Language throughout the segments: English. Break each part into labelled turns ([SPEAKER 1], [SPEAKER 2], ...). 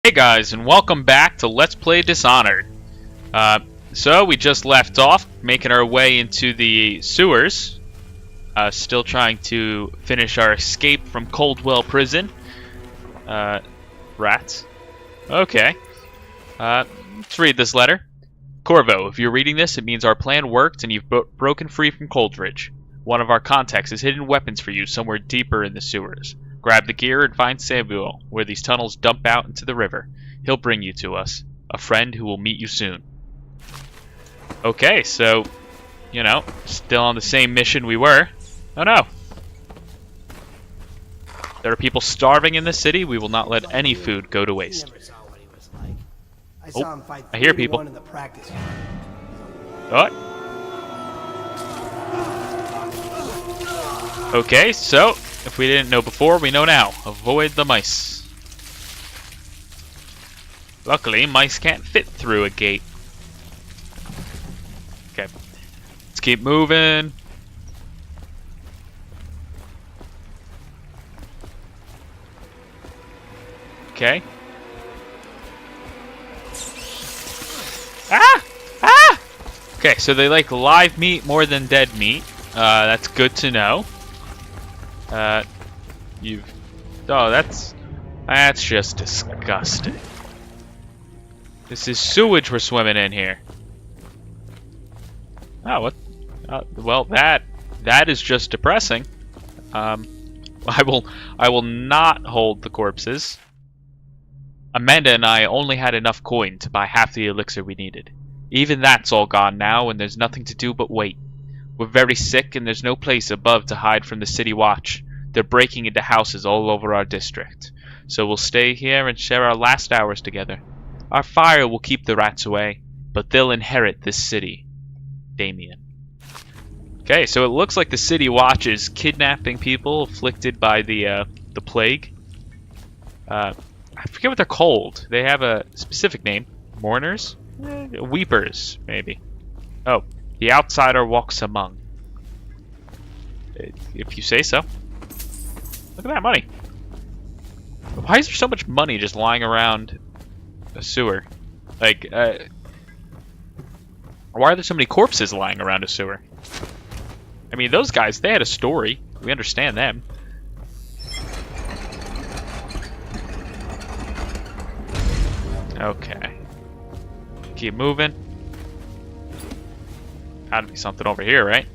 [SPEAKER 1] Hey guys, and welcome back to Let's Play Dishonored. So we just left off, making our way into the sewers. Still trying to finish our escape from Coldwell Prison. Rats. Okay. Let's read this letter. Corvo, if you're reading this, it means our plan worked and you've broken free from Coldridge. One of our contacts has hidden weapons for you somewhere deeper in the sewers. Grab the gear and find Samuel, where these tunnels dump out into the river. He'll bring you to us. A friend who will meet you soon. Okay, so, you know, still on the same mission we were. Oh no! There are people starving in the city. We will not let any food go to waste. Oh, I hear people. What? Okay, so, if we didn't know before, we know now. Avoid the mice. Luckily, mice can't fit through a gate. Okay. Let's keep moving. Okay. Ah! Ah! Okay, so they like live meat more than dead meat. That's good to know. Oh, that's just disgusting. This is sewage we're swimming in here. Oh, what? Well, that is just depressing. I will not hold the corpses. Amanda and I only had enough coin to buy half the elixir we needed. Even that's all gone now, and there's nothing to do but wait. We're very sick, and there's no place above to hide from the city watch. They're breaking into houses all over our district. So we'll stay here and share our last hours together. Our fire will keep the rats away, but they'll inherit this city. Damien. Okay, so it looks like the city watch is kidnapping people afflicted by the plague. I forget what they're called. They have a specific name. Mourners? Weepers, maybe. Oh, the outsider walks among. If you say so. Look at that money. Why is there so much money just lying around a sewer? Like, why are there so many corpses lying around a sewer? I mean, those guys, they had a story. We understand them. Okay. Keep moving. Gotta be something over here, right?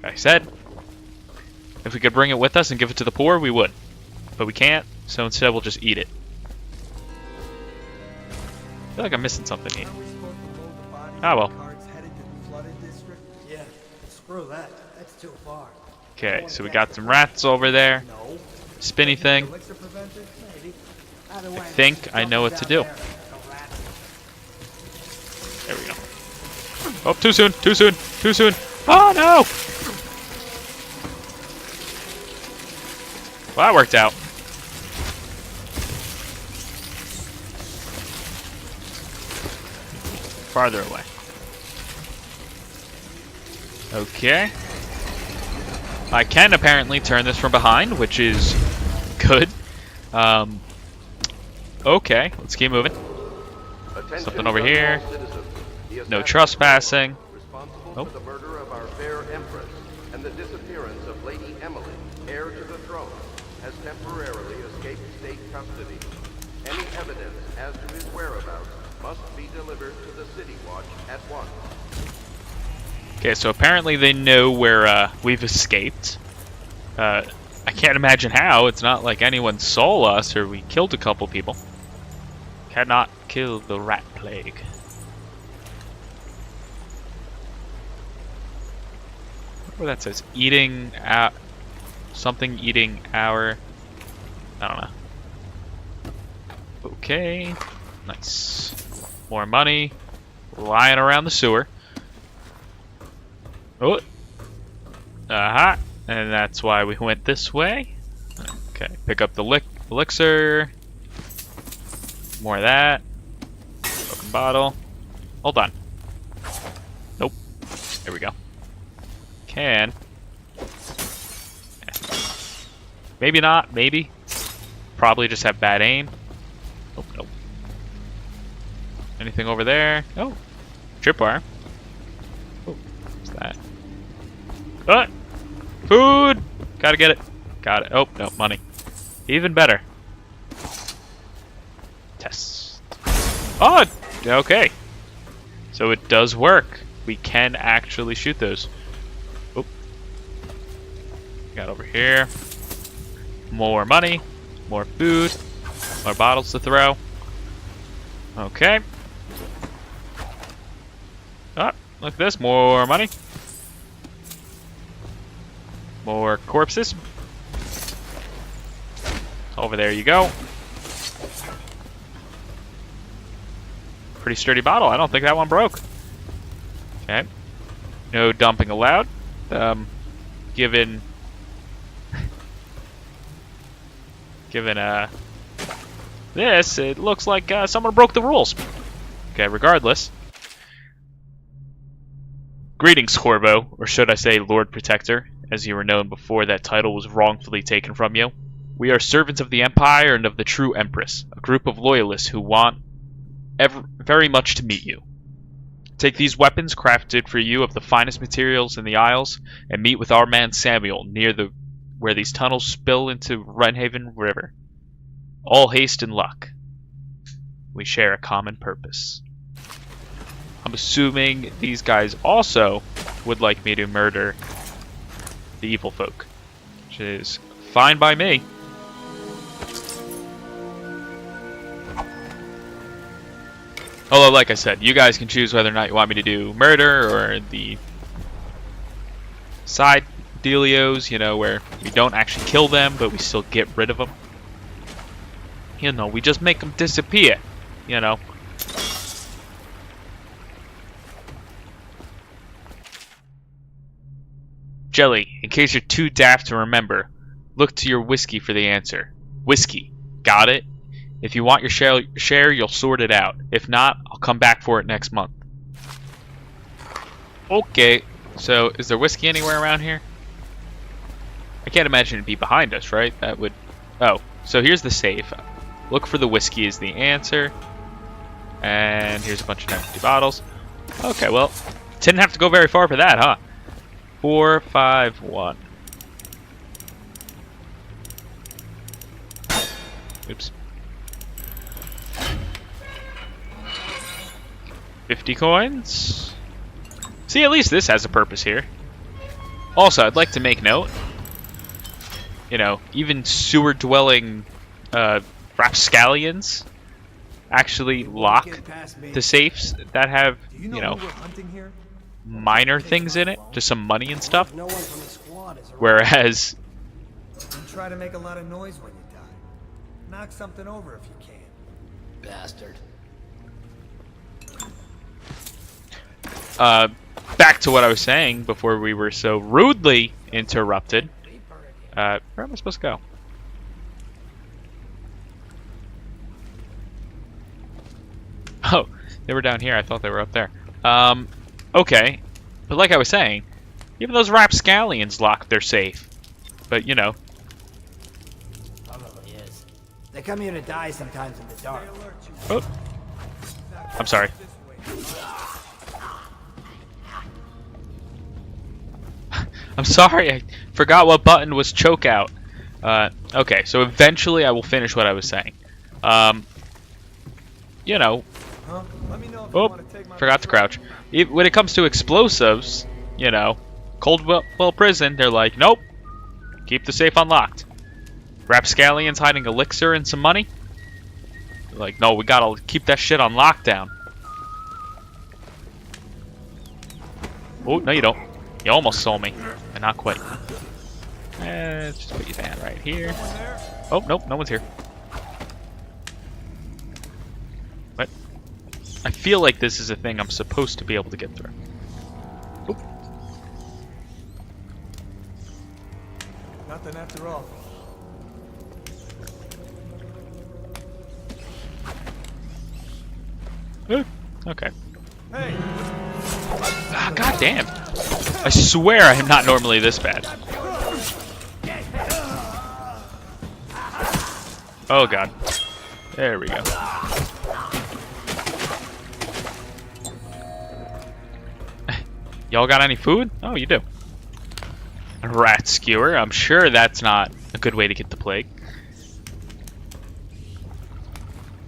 [SPEAKER 1] Like I said, if we could bring it with us and give it to the poor, we would. But we can't, so instead we'll just eat it. I feel like I'm missing something here. Ah, well.
[SPEAKER 2] Yeah, screw that. That's too far.
[SPEAKER 1] Okay, so we got some rats over there. Spinny thing. I think I know what to do. There we go. Oh, too soon, too soon, too soon. Oh, no! Well, that worked out. Farther away. Okay. I can apparently turn this from behind, which is good. Okay, let's keep moving. Something over here. No trespassing. Nope.
[SPEAKER 3] The murder of our fair empress and the disappearance of Lady Emily, heir to the throne, has temporarily escaped state custody. Any evidence as to his whereabouts must be delivered to the City Watch at once.
[SPEAKER 1] Okay, so apparently they know where we've escaped. I can't imagine how. It's not like anyone saw us or we killed a couple people. Cannot kill the rat plague. Where that says eating something eating our, I don't know. Okay, nice. More money lying around the sewer. Oh, and that's why we went this way. Okay, pick up the elixir. More of that. Broken bottle. Hold on. Nope. There we go. Can. Maybe not, maybe. probably just have bad aim. Oh, no. Anything over there? Oh, tripwire. Oh, what's that? Food! Gotta get it. Got it. Oh, no, money. Even better. Test. Oh, okay. So it does work. We can actually shoot those. Oh. Got over here. More money. More food. More bottles to throw. Okay. Oh, look at this. More money. More corpses. Over there you go. Pretty sturdy bottle. I don't think that one broke. Okay. No dumping allowed. Given this, it looks like someone broke the rules. Okay, regardless. Greetings, Corvo, or should I say Lord Protector, as you were known before that title was wrongfully taken from you. We are servants of the Empire and of the true Empress, a group of loyalists who want very much to meet you. Take these weapons crafted for you of the finest materials in the Isles, and meet with our man Samuel near where these tunnels spill into Wrenhaven River. All haste and luck. We share a common purpose. I'm assuming these guys also would like me to murder the evil folk, which is fine by me. Although, like I said, you guys can choose whether or not you want me to do murder or the side dealios, you know, where we don't actually kill them, but we still get rid of them. You know, we just make them disappear, you know. Jelly, in case you're too daft to remember, look to your whiskey for the answer. Whiskey. Got it? If you want your share, you'll sort it out. If not, I'll come back for it next month. Okay, so is there whiskey anywhere around here? I can't imagine it'd be behind us, right? That would... Oh, so here's the safe. Look for the whiskey is the answer. And here's a bunch of empty bottles. Okay, well, didn't have to go very far for that, huh? 4, 5, 1. Oops. 50 coins. See, at least this has a purpose here. Also, I'd like to make note, you know, even sewer-dwelling rapscallions actually lock the safes that have, you know, minor things in it, just some money and stuff. Whereas,
[SPEAKER 2] try to make a lot of noise when you die. Knock something over if you can. Bastard.
[SPEAKER 1] Back to what I was saying before we were so rudely interrupted. Where am I supposed to go? Oh, they were down here. I thought they were up there. Okay. But like I was saying, even those rapscallions lock their safe. But, you know.
[SPEAKER 2] Probably is. They come here to die sometimes in the dark.
[SPEAKER 1] Oh. I'm sorry. I'm sorry, I forgot what button was choke out. Okay, so eventually I will finish what I was saying. You know. Oh, forgot to crouch. When it comes to explosives, you know, Coldwell Prison, they're like, nope, keep the safe unlocked. Rapscallions hiding elixir and some money? They're like, no, we gotta keep that shit on lockdown. Oh, no you don't. You almost saw me, but not quite. Let's just put you down right here. Oh, nope, no one's here. What? I feel like this is a thing I'm supposed to be able to get through. Oop.
[SPEAKER 2] Nothing after all.
[SPEAKER 1] Okay.
[SPEAKER 2] Hey.
[SPEAKER 1] Ah, god damn. I swear I am not normally this bad. Oh god. There we go. Y'all got any food? Oh, you do. A rat skewer. I'm sure that's not a good way to get the plague.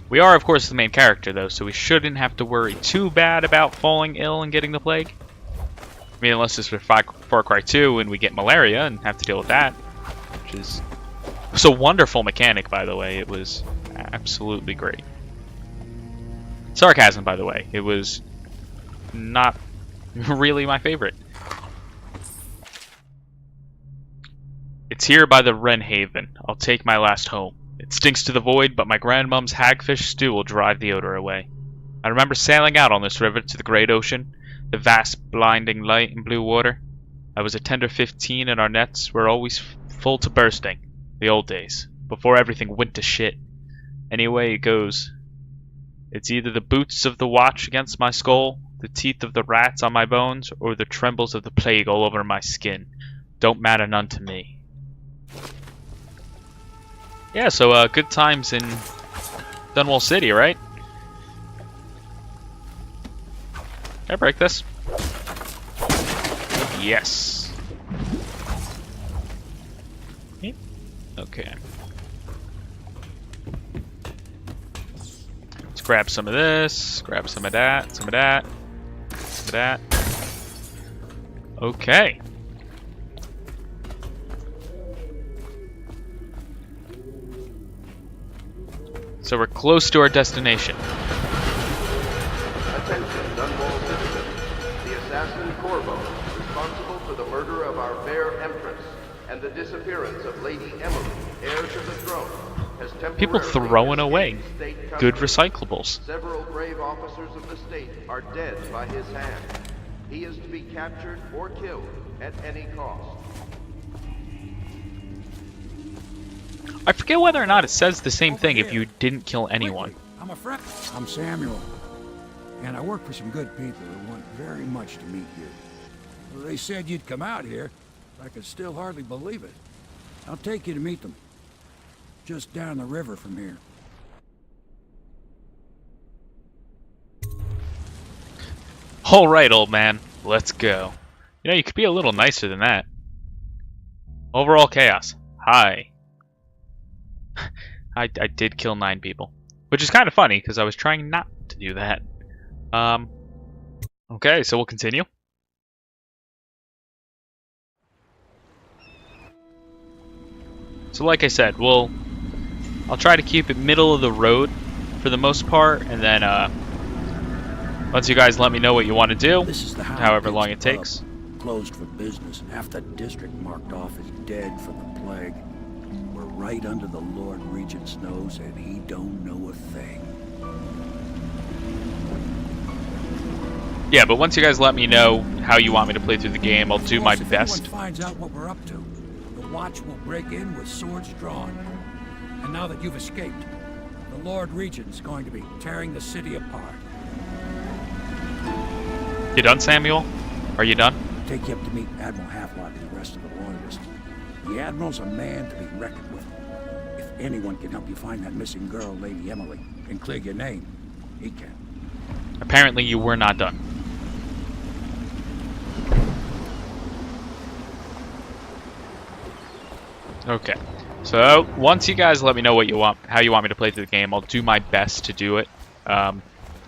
[SPEAKER 1] We are, of course, the main character, though, so we shouldn't have to worry too bad about falling ill and getting the plague. I mean, unless it's for Far Cry 2 and we get malaria and have to deal with that, which is... It's a wonderful mechanic, by the way. It was absolutely great. Sarcasm, by the way. It was not really my favorite. It's here by the Wren Haven. I'll take my last home. It stinks to the void, but my grandmom's hagfish stew will drive the odor away. I remember sailing out on this river to the great ocean, the vast blinding light and blue water. I was a tender 15 and our nets were always full to bursting. The old days, before everything went to shit. Anyway it goes. It's either the boots of the watch against my skull, the teeth of the rats on my bones, or the trembles of the plague all over my skin. Don't matter none to me. Yeah, so good times in Dunwall City, right? Can I break this? Yes. Okay. Let's grab some of this, grab some of that, some of that, some of that. Okay. So we're close to our destination.
[SPEAKER 3] Attention, Dunwall citizens. The assassin Corvo, responsible for the murder of our fair Empress and the disappearance of Lady Emily, heir to the throne, has temporarily
[SPEAKER 1] People throwing away
[SPEAKER 3] state
[SPEAKER 1] good
[SPEAKER 3] custody.
[SPEAKER 1] recyclables.
[SPEAKER 3] Several brave officers of the state are dead by his hand. He is to be captured or killed at any cost.
[SPEAKER 1] I forget whether or not it says the same thing if you didn't kill anyone.
[SPEAKER 4] I'm a friend. I'm Samuel, and I work for some good people who want very much to meet you. Well, they said you'd come out here. I could still hardly believe it. I'll take you to meet them. Just down the river from here.
[SPEAKER 1] All right, old man, let's go. You know, you could be a little nicer than that. Overall chaos. Hi. I did kill 9 people, which is kind of funny because I was trying not to do that. Okay, so we'll continue. So like I said, I'll try to keep it middle of the road for the most part, and then once you guys let me know what you want to do,
[SPEAKER 4] This is the
[SPEAKER 1] however long it
[SPEAKER 4] pub,
[SPEAKER 1] takes.
[SPEAKER 4] Closed for business, and half the district marked off as dead from the plague. We're right under the Lord Regent's nose, and he don't know a thing.
[SPEAKER 1] Yeah, but once you guys let me know how you want me to play through the game, I'll do my
[SPEAKER 4] If
[SPEAKER 1] best.
[SPEAKER 4] anyone finds out what we're up to, the Watch will break in with swords drawn. And now that you've escaped, the Lord Regent's going to be tearing the city apart.
[SPEAKER 1] You done, Samuel? Are you done?
[SPEAKER 4] Take you up to meet Admiral Halflot and the rest of the Royalists. The Admiral's a man to be reckoned with. If anyone can help you find that missing girl, Lady Emily, and clear your name, he can.
[SPEAKER 1] Apparently you were not done. Okay. So once you guys let me know what you want, how you want me to play through the game, I'll do my best to do it.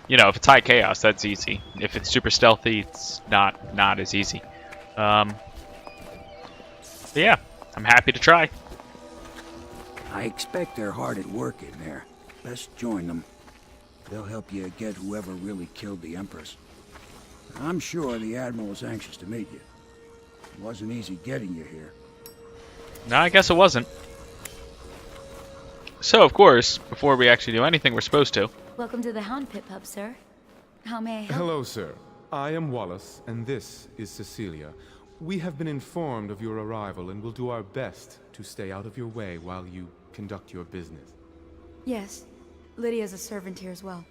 [SPEAKER 1] You know, if it's high chaos, that's easy. If it's super stealthy, it's not as easy. But yeah, I'm happy to try.
[SPEAKER 4] I expect they're hard at work in there. Best join them. They'll help you get whoever really killed the Empress. I'm sure the Admiral was anxious to meet you. It wasn't easy getting you here.
[SPEAKER 1] No, I guess it wasn't. So, of course, before we actually do anything we're supposed to...
[SPEAKER 5] Welcome to the Hound Pit Pub, sir. How may I help?
[SPEAKER 6] Hello, sir. I am Wallace, and this is Cecilia. We have been informed of your arrival and will do our best to stay out of your way while you conduct your business.
[SPEAKER 5] Yes. Lydia's a servant here as well.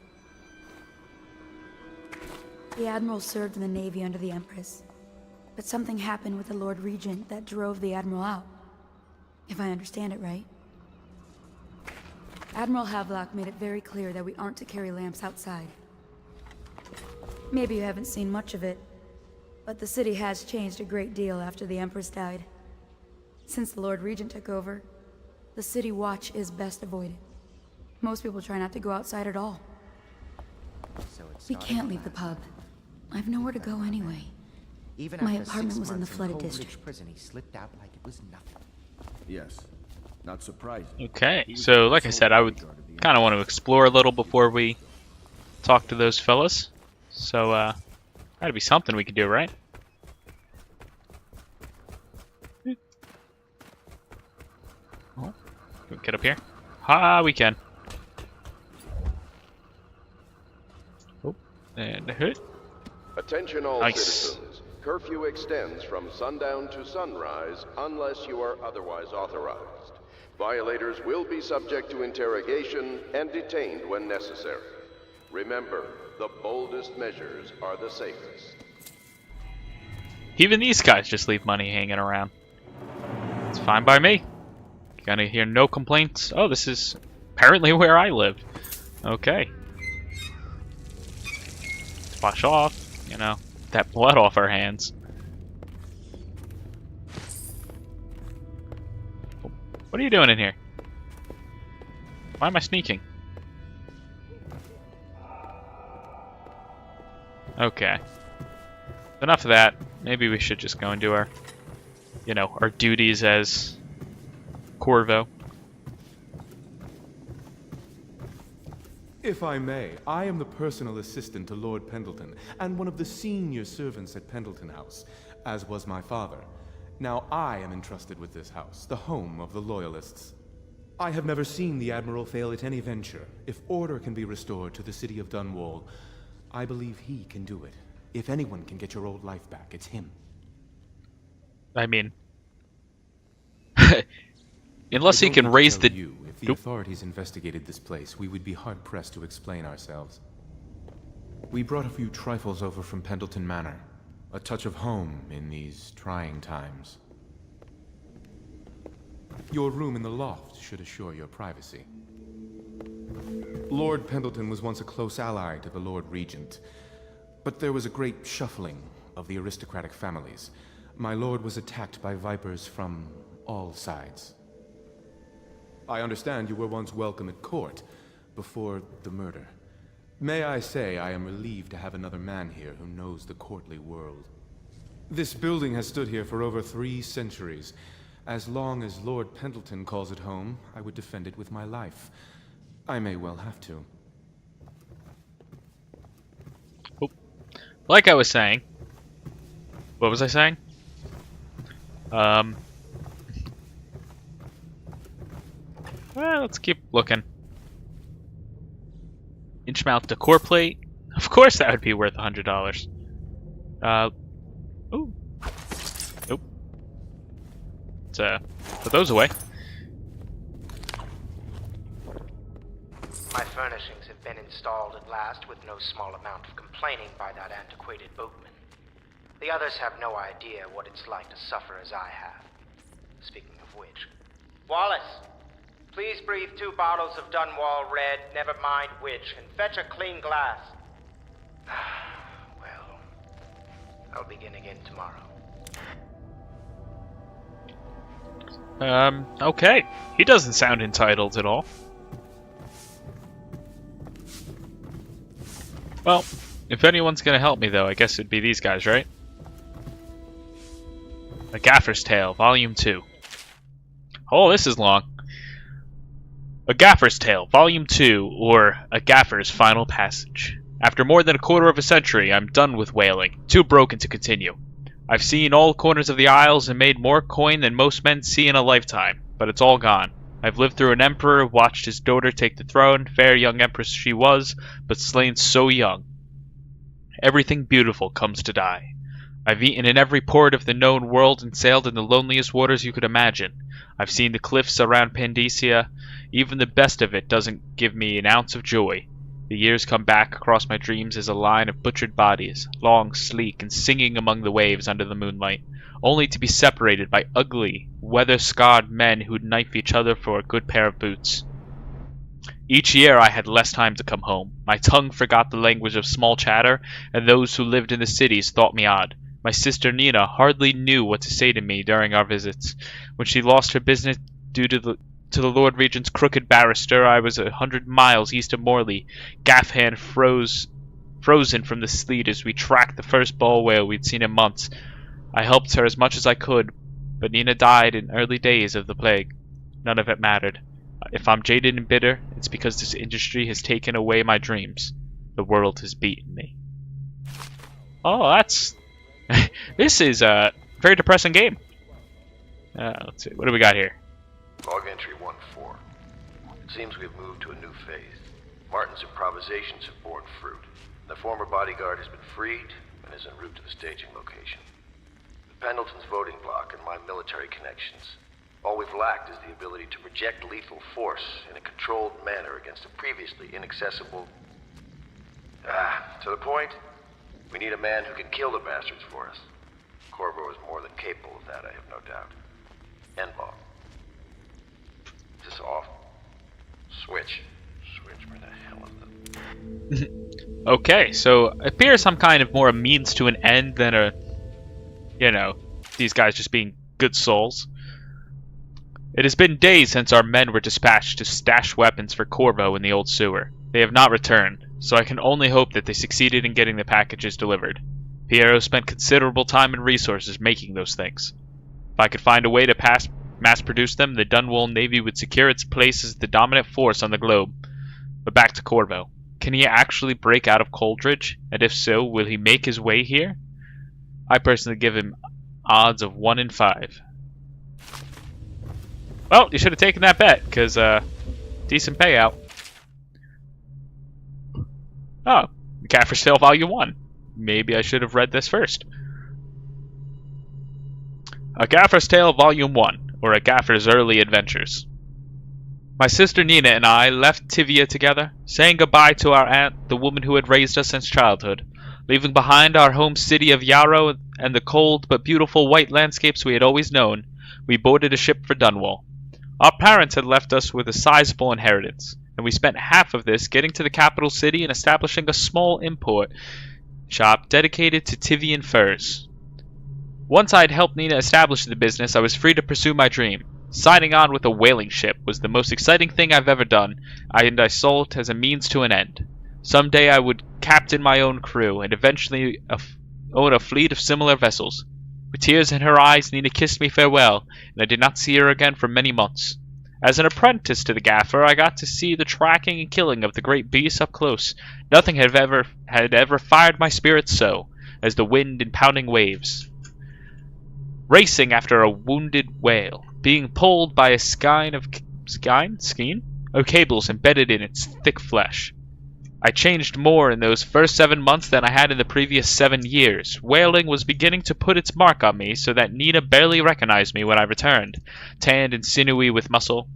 [SPEAKER 5] The Admiral served in the Navy under the Empress. But something happened with the Lord Regent that drove the Admiral out. If I understand it right. Admiral Havelock made it very clear that we aren't to carry lamps outside. Maybe you haven't seen much of it, but the city has changed a great deal after the Empress died. Since the Lord Regent took over, the city watch is best avoided. Most people try not to go outside at all. We can't leave the pub. I've nowhere to go anyway. My apartment was in the flooded district.
[SPEAKER 7] Prison, he slipped out like it was nothing.
[SPEAKER 8] Yes. Not surprising.
[SPEAKER 1] Okay, so like I said, I would kind of want to explore a little before we talk to those fellas. So, gotta be something we could do, right? Oh, can we get up here? Ha, we can. Oh, and a hood.
[SPEAKER 3] Attention all
[SPEAKER 1] Nice.
[SPEAKER 3] citizens. Curfew extends from sundown to sunrise unless you are otherwise authorized. Violators will be subject to interrogation and detained when necessary. Remember, the boldest measures are the safest.
[SPEAKER 1] Even these guys just leave money hanging around. It's fine by me. Gonna hear no complaints. Oh, this is apparently where I live. Okay. Wash off, you know, that blood off our hands. What are you doing in here? Why am I sneaking? Okay. Enough of that. Maybe we should just go and do our, you know, our duties as Corvo.
[SPEAKER 6] If I may, I am the personal assistant to Lord Pendleton, and one of the senior servants at Pendleton House, as was my father. Now I am entrusted with this house, the home of the Loyalists. I have never seen the Admiral fail at any venture. If order can be restored to the city of Dunwall, I believe he can do it. If anyone can get your old life back, it's him.
[SPEAKER 1] I mean, unless he can raise the...
[SPEAKER 6] If the authorities investigated this place, we would be hard-pressed to explain ourselves. We brought a few trifles over from Pendleton Manor. A touch of home in these trying times. Your room in the loft should assure your privacy. Lord Pendleton was once a close ally to the Lord Regent, but there was a great shuffling of the aristocratic families. My lord was attacked by vipers from all sides. I understand you were once welcome at court before the murder. May I say I am relieved to have another man here who knows the courtly world. This building has stood here for over 3 centuries. As long as Lord Pendleton calls it home, I would defend it with my life. I may well have to.
[SPEAKER 1] Oh. Like I was saying. What was I saying? Well, let's keep looking. Inchmount decor plate. Of course that would be worth $100. Ooh. Nope. Let's put those away.
[SPEAKER 7] My furnishings have been installed at last with no small amount of complaining by that antiquated boatman. The others have no idea what it's like to suffer as I have. Speaking of which... Wallace! Please breathe 2 bottles of Dunwall Red, never mind which, and fetch a clean glass. Well, I'll begin again tomorrow.
[SPEAKER 1] Okay. He doesn't sound entitled at all. Well, if anyone's gonna help me though, I guess it'd be these guys, right? A Gaffer's Tale, Volume 2. Oh, this is long. A Gaffer's Tale, Volume 2, or A Gaffer's Final Passage. After more than a quarter of a century, I'm done with whaling, too broken to continue. I've seen all corners of the Isles and made more coin than most men see in a lifetime, but it's all gone. I've lived through an emperor, watched his daughter take the throne, fair young empress she was, but slain so young. Everything beautiful comes to die. I've eaten in every port of the known world and sailed in the loneliest waters you could imagine. I've seen the cliffs around Pandacia. Even the best of it doesn't give me an ounce of joy. The years come back across my dreams as a line of butchered bodies, long, sleek, and singing among the waves under the moonlight, only to be separated by ugly, weather-scarred men who'd knife each other for a good pair of boots. Each year I had less time to come home. My tongue forgot the language of small chatter, and those who lived in the cities thought me odd. My sister Nina hardly knew what to say to me during our visits. When she lost her business due to the Lord Regent's crooked barrister, I was 100 miles east of Morley, gaff hand frozen from the sleet as we tracked the first ball whale we'd seen in months. I helped her as much as I could, but Nina died in early days of the plague. None of it mattered. If I'm jaded and bitter, it's because this industry has taken away my dreams. The world has beaten me. Oh, that's... This is a very depressing game. Let's see, what do we got here?
[SPEAKER 3] Log entry 1-4. It seems we've moved to a new phase. Martin's improvisations have borne fruit. The former bodyguard has been freed and is en route to the staging location. The Pendleton's voting block and my military connections. All we've lacked is the ability to project lethal force in a controlled manner against a previously inaccessible... to the point, we need a man who can kill the bastards for us. Corvo is more than capable of that, I have no doubt. N-bomb. Is this off? Switch. Switch, where the hell is it?
[SPEAKER 1] Okay, so it appears some kind of more a means to an end than a... You know, these guys just being good souls. It has been days since our men were dispatched to stash weapons for Corvo in the old sewer. They have not returned, so I can only hope that they succeeded in getting the packages delivered. Piero spent considerable time and resources making those things. If I could find a way to mass-produce them, the Dunwall Navy would secure its place as the dominant force on the globe. But back to Corvo. Can he actually break out of Coldridge? And if so, will he make his way here? I personally give him odds of 1 in 5. Well, you should have taken that bet, because, decent payout. Oh, Gaffer's Tale Volume 1. Maybe I should have read this first. A Gaffer's Tale Volume 1, or A Gaffer's Early Adventures. My sister Nina and I left Tivia together, saying goodbye to our aunt, the woman who had raised us since childhood. Leaving behind our home city of Yarrow and the cold but beautiful white landscapes we had always known, we boarded a ship for Dunwall. Our parents had left us with a sizable inheritance, and we spent half of this getting to the capital city and establishing a small import shop dedicated to Tivian furs. Once I had helped Nina establish the business, I was free to pursue my dream. Signing on with a whaling ship was the most exciting thing I've ever done, and I saw it as a means to an end. Someday I would captain my own crew, and eventually own a fleet of similar vessels. With tears in her eyes, Nina kissed me farewell, and I did not see her again for many months. As an apprentice to the gaffer, I got to see the tracking and killing of the great beasts up close. Nothing had ever fired my spirits so, as the wind and pounding waves. Racing after a wounded whale, being pulled by a skein of cables embedded in its thick flesh. I changed more in those first 7 months than I had in the previous 7 years. Whaling was beginning to put its mark on me, so that Nina barely recognized me when I returned, tanned and sinewy with muscle,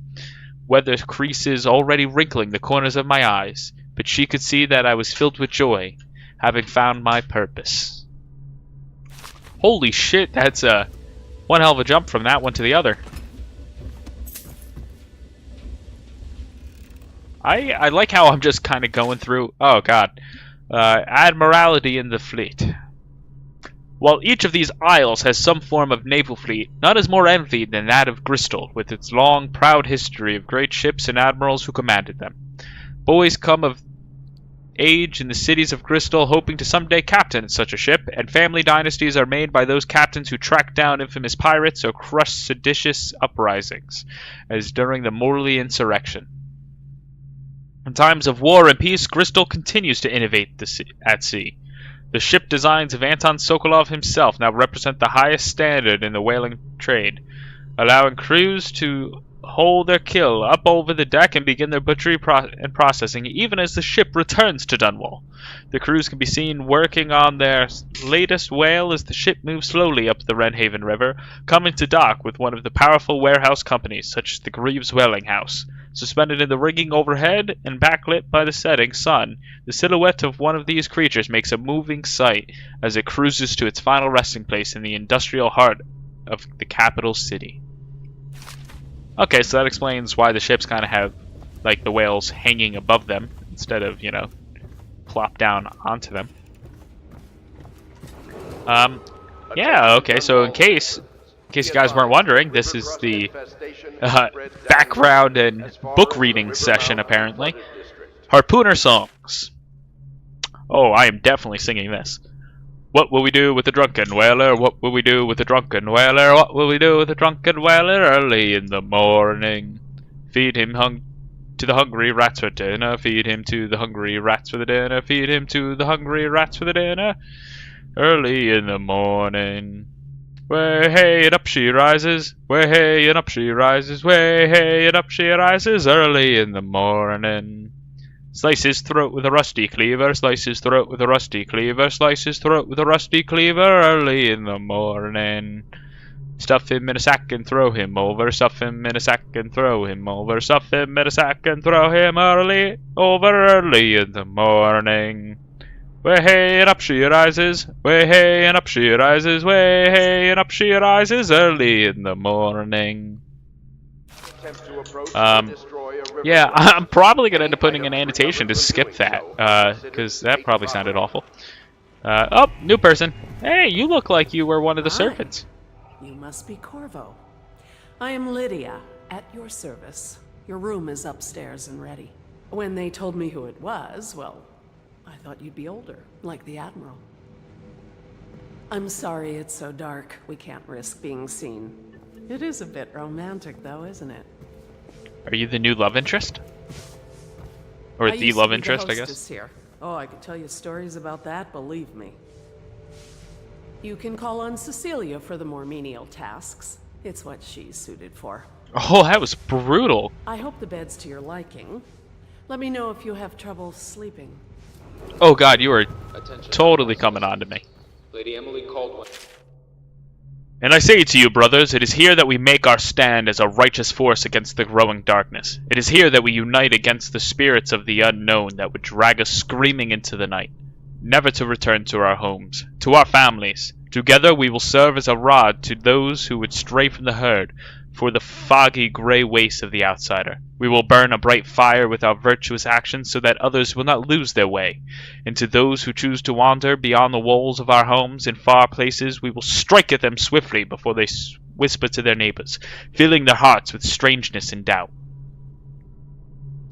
[SPEAKER 1] weather creases already wrinkling the corners of my eyes, but she could see that I was filled with joy, having found my purpose. Holy shit, that's one hell of a jump from that one to the other. I like how I'm just kind of going through... Oh, God. Admiralty in the fleet. While each of these isles has some form of naval fleet, none is more envied than that of Bristol, with its long, proud history of great ships and admirals who commanded them. Boys come of age in the cities of Bristol hoping to someday captain such a ship, and family dynasties are made by those captains who track down infamous pirates or crush seditious uprisings, as during the Morley insurrection. In times of war and peace, Bristol continues to innovate at sea. The ship designs of Anton Sokolov himself now represent the highest standard in the whaling trade, allowing crews to hold their kill up over the deck and begin their butchery and processing even as the ship returns to Dunwall. The crews can be seen working on their latest whale as the ship moves slowly up the Wrenhaven River, coming to dock with one of the powerful warehouse companies such as the Greaves Whaling House. Suspended in the rigging overhead and backlit by the setting sun, the silhouette of one of these creatures makes a moving sight as it cruises to its final resting place in the industrial heart of the capital city. Okay, so that explains why the ships kind of have like the whales hanging above them instead of, you know, plop down onto them. Yeah, okay, so in case you guys weren't wondering, this is the background and book reading session, apparently. Harpooner songs. Oh, I am definitely singing this. What will we do with the drunken whaler? What will we do with the drunken whaler? What will we do with the drunken whaler? Early in the morning. Feed him to the hungry rats for dinner. Feed him to the hungry rats for the dinner. Feed him to the hungry rats for the dinner. Early in the morning. Way hey and up she rises. Way hey and up she rises. Way hey and up she rises. Early in the morning. Slice his throat with a rusty cleaver. Slice his throat with a rusty cleaver. Slice his throat with a rusty cleaver. Early in the morning. Stuff him in a sack and throw him over. Stuff him in a sack and throw him over. Stuff him in a sack and throw him early in the morning. Way hey and up she rises. Way hey and up she rises. Way hey and up she rises early in the morning. Yeah, I'm probably gonna end up putting an annotation to skip that, because that probably sounded awful. Oh, new person. Hey, you look like you were one of the servants.
[SPEAKER 9] You must be Corvo. I am Lydia, at your service. Your room is upstairs and ready. When they told me who it was, well, I thought you'd be older, like the Admiral. I'm sorry it's so dark. We can't risk being seen. It is a bit romantic, though, isn't it?
[SPEAKER 1] Are you the new love interest? Or the love interest, I guess?
[SPEAKER 9] Here. Oh, I could tell you stories about that, believe me. You can call on Cecilia for the more menial tasks. It's what she's suited for.
[SPEAKER 1] Oh, that was brutal.
[SPEAKER 9] I hope the bed's to your liking. Let me know if you have trouble sleeping.
[SPEAKER 1] Oh god, you are totally coming on to me.
[SPEAKER 10] Lady Emily Caldwell.
[SPEAKER 1] And I say to you, brothers, it is here that we make our stand as a righteous force against the growing darkness. It is here that we unite against the spirits of the unknown that would drag us screaming into the night, never to return to our homes, to our families. Together we will serve as a rod to those who would stray from the herd, for the foggy gray wastes of the outsider. We will burn a bright fire with our virtuous actions so that others will not lose their way. And to those who choose to wander beyond the walls of our homes in far places, we will strike at them swiftly before they whisper to their neighbors, filling their hearts with strangeness and doubt.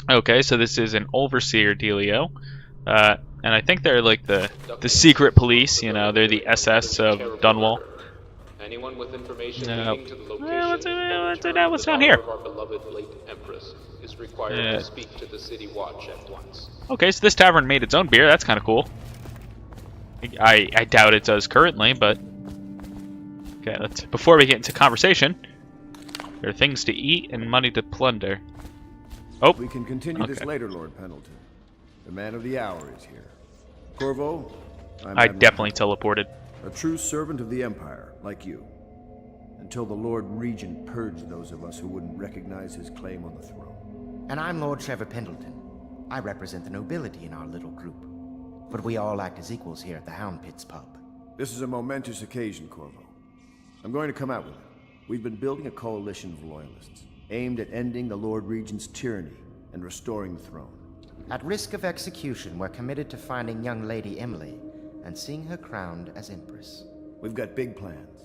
[SPEAKER 1] Okay, so this is an overseer dealio. And I think they're like the secret police, you know, they're the SS of Dunwall.
[SPEAKER 10] Anyone with information leading to the location
[SPEAKER 1] what's down here?
[SPEAKER 10] of our beloved late Empress is required to speak to the City Watch at once.
[SPEAKER 1] Okay, so this tavern made its own beer. That's kind of cool. I doubt it does currently, but okay. Before we get into conversation, there are things to eat and money to plunder. Oh,
[SPEAKER 8] we can continue this later, Lord Pendleton. The man of the hour is here. Corvo,
[SPEAKER 1] I definitely teleported.
[SPEAKER 8] A true servant of the Empire, like you. Until the Lord Regent purged those of us who wouldn't recognize his claim on the throne.
[SPEAKER 7] And I'm Lord Trevor Pendleton. I represent the nobility in our little group. But we all act as equals here at the Hound Pits pub.
[SPEAKER 8] This is a momentous occasion, Corvo. I'm going to come out with it. We've been building a coalition of loyalists, aimed at ending the Lord Regent's tyranny and restoring the throne.
[SPEAKER 7] At risk of execution, we're committed to finding young Lady Emily and seeing her crowned as Empress.
[SPEAKER 8] We've got big plans,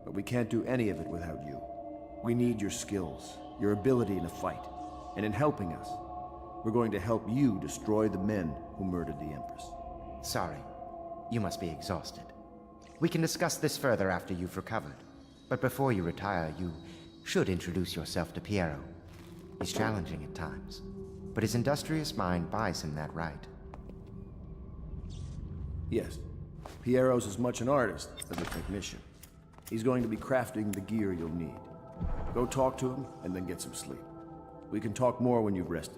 [SPEAKER 8] but we can't do any of it without you. We need your skills, your ability in a fight, and in helping us, we're going to help you destroy the men who murdered the Empress.
[SPEAKER 7] Sorry, you must be exhausted. We can discuss this further after you've recovered, but before you retire, you should introduce yourself to Piero. He's challenging at times, but his industrious mind buys him that right.
[SPEAKER 8] Yes, Piero's as much an artist as a technician. He's going to be crafting the gear you'll need. Go talk to him, and then get some sleep. We can talk more when you've rested.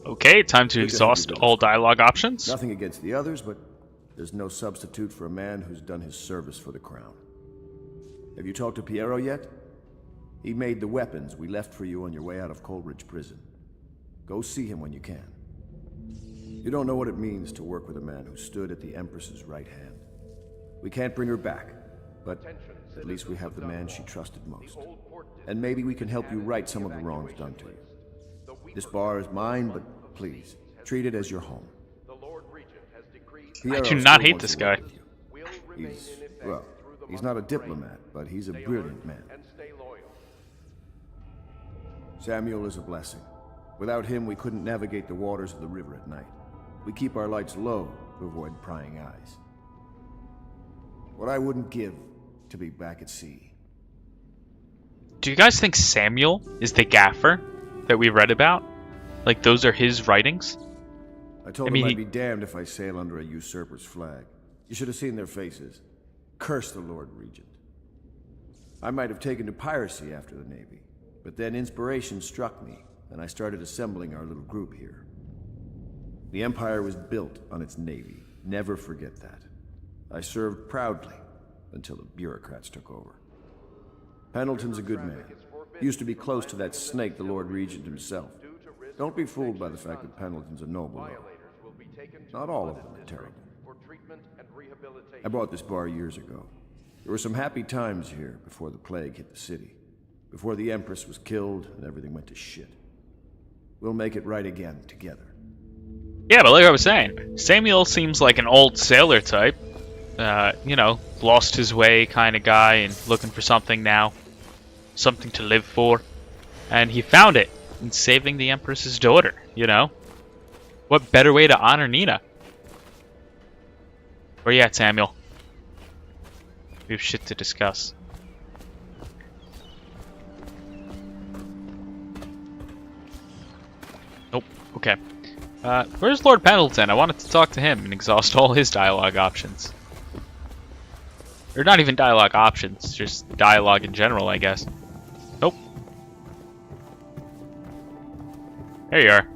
[SPEAKER 1] Okay, time to exhaust all dialogue options.
[SPEAKER 8] Nothing against the others, but there's no substitute for a man who's done his service for the crown. Have you talked to Piero yet? He made the weapons we left for you on your way out of Coldridge Prison. Go see him when you can. You don't know what it means to work with a man who stood at the Empress's right hand. We can't bring her back, but at least we have the man she trusted most. And maybe we can help you right some of the wrongs done to you. This bar is mine, but please, treat it as your home.
[SPEAKER 3] The Lord Regent has decreed
[SPEAKER 1] I do
[SPEAKER 8] Piero
[SPEAKER 1] not
[SPEAKER 8] still
[SPEAKER 1] hate
[SPEAKER 8] wants
[SPEAKER 1] this
[SPEAKER 8] to work
[SPEAKER 1] guy.
[SPEAKER 8] with you.
[SPEAKER 3] will remain
[SPEAKER 8] He's,
[SPEAKER 3] in effect
[SPEAKER 8] well,
[SPEAKER 3] through the
[SPEAKER 8] he's
[SPEAKER 3] month
[SPEAKER 8] not a
[SPEAKER 3] of grace.
[SPEAKER 8] diplomat, but he's a
[SPEAKER 3] Stay
[SPEAKER 8] brilliant
[SPEAKER 3] alert
[SPEAKER 8] man.
[SPEAKER 3] and stay loyal.
[SPEAKER 8] Samuel is a blessing. Without him, we couldn't navigate the waters of the river at night. We keep our lights low to avoid prying eyes. What I wouldn't give to be back at sea.
[SPEAKER 1] Do you guys think Samuel is the gaffer that we read about? Like, those are his writings?
[SPEAKER 8] I told
[SPEAKER 1] I mean,
[SPEAKER 8] them I'd
[SPEAKER 1] he-
[SPEAKER 8] be damned if I sail under a usurper's flag. You should have seen their faces. Curse the Lord Regent. I might have taken to piracy after the Navy, but then inspiration struck me, and I started assembling our little group here. The Empire was built on its Navy. Never forget that. I served proudly until the bureaucrats took over. Pendleton's a good man. Used to be close to that snake, the Lord Regent himself. Don't be fooled by the fact that Pendleton's a noble, though.
[SPEAKER 3] Violators will be taken to
[SPEAKER 8] Not
[SPEAKER 3] the
[SPEAKER 8] all of
[SPEAKER 3] Flooded
[SPEAKER 8] them are
[SPEAKER 3] District
[SPEAKER 8] terrible.
[SPEAKER 3] for treatment and rehabilitation.
[SPEAKER 8] I bought this bar years ago. There were some happy times here before the plague hit the city. Before the Empress was killed and everything went to shit. We'll make it right again together.
[SPEAKER 1] Yeah, but like I was saying, Samuel seems like an old sailor type. You know, lost his way kind of guy and looking for something now. Something to live for. And he found it in saving the Empress's daughter, you know? What better way to honor Nina? Where you at, Samuel? We have shit to discuss. Nope. Okay. Where's Lord Pendleton? I wanted to talk to him and exhaust all his dialogue options. Or not even dialogue options, just dialogue in general, I guess. Nope. There you are.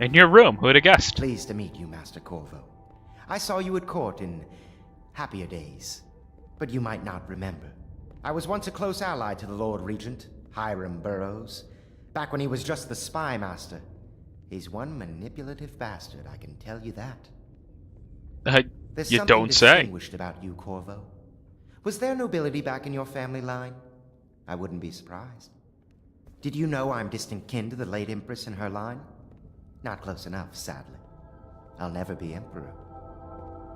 [SPEAKER 1] In your room, who'd have guessed?
[SPEAKER 7] Pleased to meet you, Master Corvo. I saw you at court in happier days, but you might not remember. I was once a close ally to the Lord Regent, Hiram Burroughs, back when he was just the spy master. He's one manipulative bastard, I can tell you that. There's
[SPEAKER 1] You
[SPEAKER 7] something
[SPEAKER 1] don't say.
[SPEAKER 7] distinguished about you, Corvo. Was there nobility back in your family line? I wouldn't be surprised. Did you know I'm distant kin to the late Empress and her line? Not close enough, sadly. I'll never be Emperor.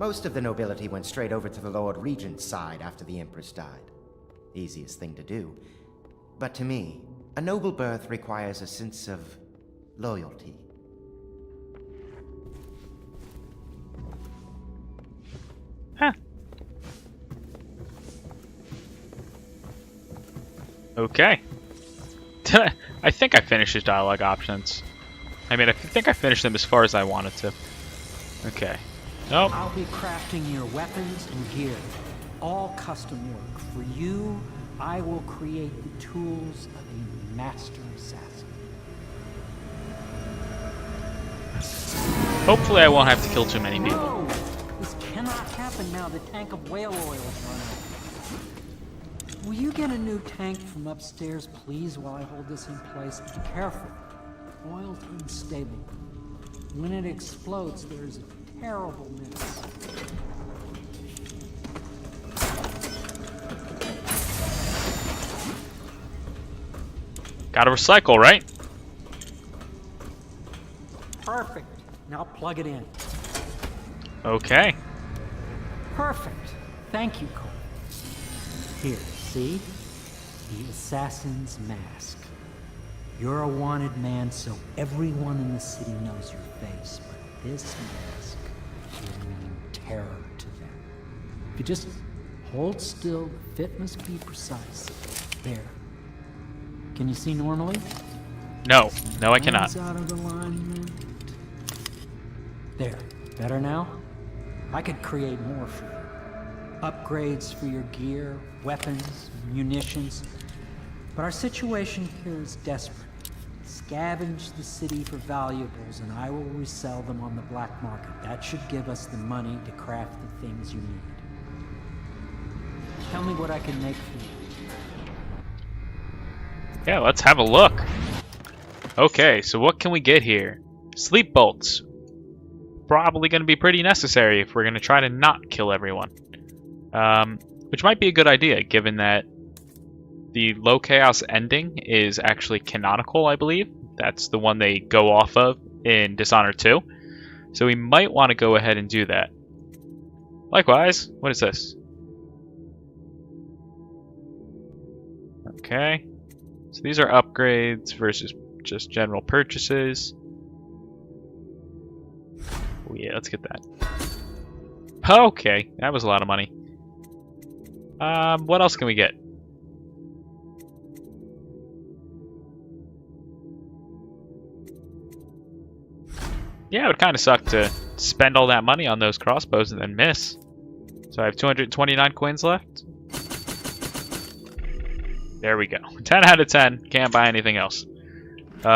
[SPEAKER 7] Most of the nobility went straight over to the Lord Regent's side after the Empress died. Easiest thing to do. But to me, a noble birth requires a sense of loyalty.
[SPEAKER 1] Huh. Okay. I think I finished his dialogue options. I mean, I think I finished them as far as I wanted to. Okay. Nope.
[SPEAKER 11] I'll be crafting your weapons and gear. All custom work. For you, I will create the tools of a master assassin.
[SPEAKER 1] Hopefully I won't have to kill too many people.
[SPEAKER 11] No! This cannot happen now. The tank of whale oil is running. Will you get a new tank from upstairs, please, while I hold this in place? Be careful. Oil's unstable. When it explodes, there's a terrible mess.
[SPEAKER 1] Gotta recycle, right?
[SPEAKER 11] Perfect. Now plug it in.
[SPEAKER 1] Okay.
[SPEAKER 11] Perfect. Thank you, Cole. Here, see? The assassin's mask. You're a wanted man, so everyone in the city knows your face, but this mask will mean terror to them. If you just hold still, the fit must be precise. There. Can you see normally?
[SPEAKER 1] No. No, I cannot.
[SPEAKER 11] Hands out of alignment. There. Better now? I could create more for you. Upgrades for your gear, weapons, munitions. But our situation here is desperate. Scavenge the city for valuables, and I will resell them on the black market. That should give us the money to craft the things you need. Tell me what I can make for you.
[SPEAKER 1] Yeah, let's have a look. Okay, so what can we get here? Sleep bolts. Probably going to be pretty necessary if we're going to try to not kill everyone. Which might be a good idea, given that the low chaos ending is actually canonical, I believe. That's the one they go off of in Dishonored 2. So we might want to go ahead and do that. Likewise, what is this? Okay. So these are upgrades versus just general purchases. Oh yeah, let's get that. Okay, that was a lot of money. What else can we get? Yeah, it would kind of suck to spend all that money on those crossbows and then miss. So I have 229 coins left. There we go. 10 out of 10. Can't buy anything else.
[SPEAKER 11] You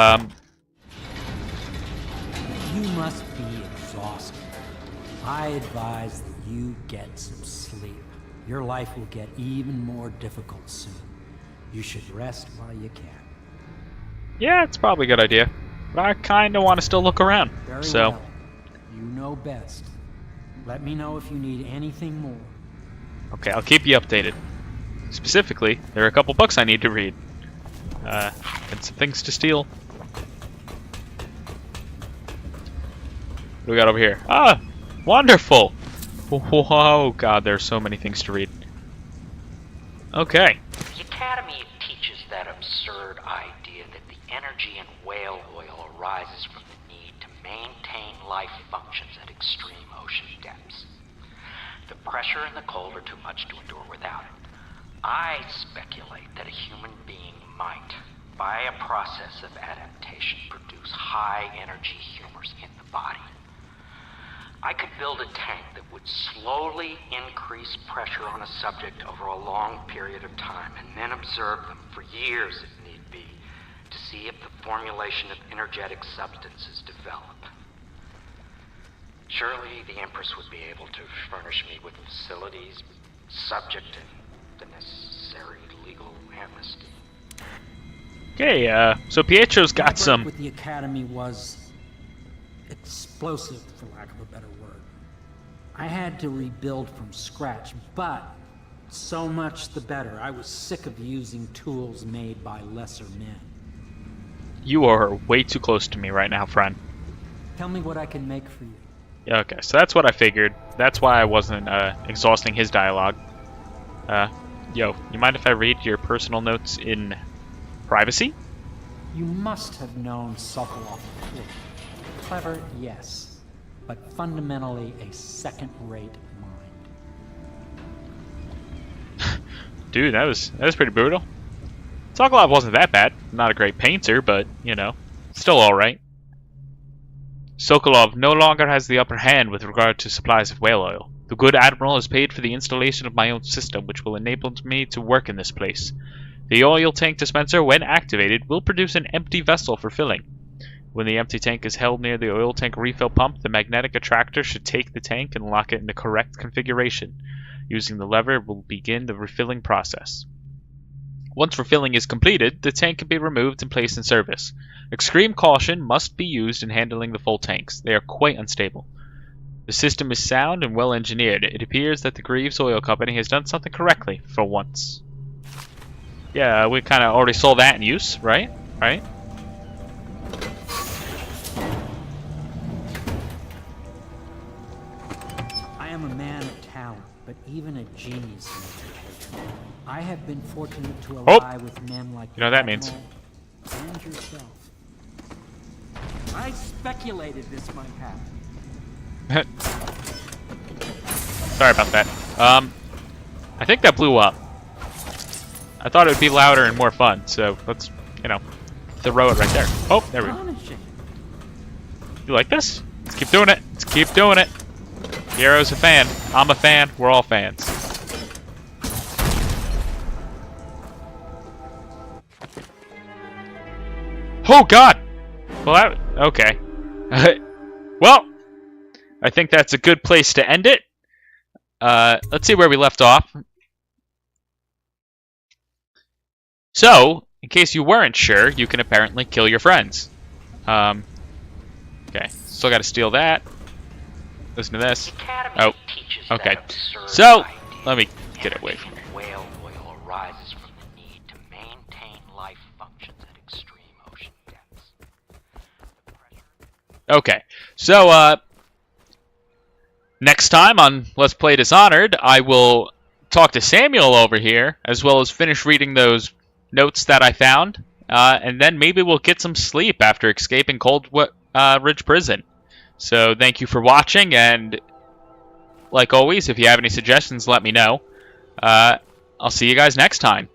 [SPEAKER 11] must be exhausted. I advise that you get some sleep. Your life will get even more difficult soon. You should rest while you can.
[SPEAKER 1] Yeah, it's probably a good idea. But I kind of want to still look around.
[SPEAKER 11] Very
[SPEAKER 1] so.
[SPEAKER 11] well. You know best. Let me know if you need anything more.
[SPEAKER 1] Okay, I'll keep you updated. Specifically, there are a couple books I need to read. And some things to steal. What do we got over here? Ah! Wonderful! Whoa, God, there's so many things to read. Okay.
[SPEAKER 7] The Academy teaches that absurd idea that the energy in whale oil arises from the need to maintain life functions at extreme ocean depths. The pressure and the cold are too much to endure without it. I speculate that a human being might, by a process of adaptation, produce high-energy humors in the body. I could build a tank that would slowly increase pressure on a subject over a long period of time, and then observe them for years if need be, to see if the formulation of energetic substances develop. Surely the Empress would be able to furnish me with facilities, subject and the necessary legal amnesty.
[SPEAKER 1] Okay, so Pietro's
[SPEAKER 11] My
[SPEAKER 1] got
[SPEAKER 11] work
[SPEAKER 1] some...
[SPEAKER 11] with the Academy was explosive, for lack of a better word. I had to rebuild from scratch, but so much the better. I was sick of using tools made by lesser men.
[SPEAKER 1] You are way too close to me right now, friend.
[SPEAKER 11] Tell me what I can make for you.
[SPEAKER 1] Yeah, okay, so that's what I figured. That's why I wasn't exhausting his dialogue. Yo, you mind if I read your personal notes in privacy?
[SPEAKER 11] You must have known Sokolov before. Clever, yes, but fundamentally a second-rate mind.
[SPEAKER 1] Dude, that was pretty brutal. Sokolov wasn't that bad. Not a great painter, but, you know, still alright. Sokolov no longer has the upper hand with regard to supplies of whale oil. The good admiral has paid for the installation of my own system, which will enable me to work in this place. The oil tank dispenser, when activated, will produce an empty vessel for filling. When the empty tank is held near the oil tank refill pump, the magnetic attractor should take the tank and lock it in the correct configuration. Using the lever will begin the refilling process. Once refilling is completed, the tank can be removed and placed in service. Extreme caution must be used in handling the full tanks. They are quite unstable. The system is sound and well engineered. It appears that the Greaves Oil Company has done something correctly for once. Yeah, we kind of already saw that in use, right? Right?
[SPEAKER 11] I am a man of talent, but even a genius needs education. I have been fortunate to ally with men like
[SPEAKER 1] you know what that means.
[SPEAKER 11] and yourself. I speculated this might happen.
[SPEAKER 1] Sorry about that. I think that blew up. I thought it would be louder and more fun, so let's, you know, throw it right there. Oh, there we go. You like this? Let's keep doing it. Let's keep doing it. Piero's a fan. I'm a fan. We're all fans. Oh, God! Well, that... Okay. Well, I think that's a good place to end it. Let's see where we left off. So, in case you weren't sure, you can apparently kill your friends. Okay, still got to steal that. Listen to this. Oh, okay. So, let me get away from here.
[SPEAKER 7] Whale oil arises from the need to
[SPEAKER 1] Okay, so next time on Let's Play Dishonored, I will talk to Samuel over here, as well as finish reading those notes that I found, and then maybe we'll get some sleep after escaping Coldridge Prison. So thank you for watching, and like always, if you have any suggestions, let me know. I'll see you guys next time.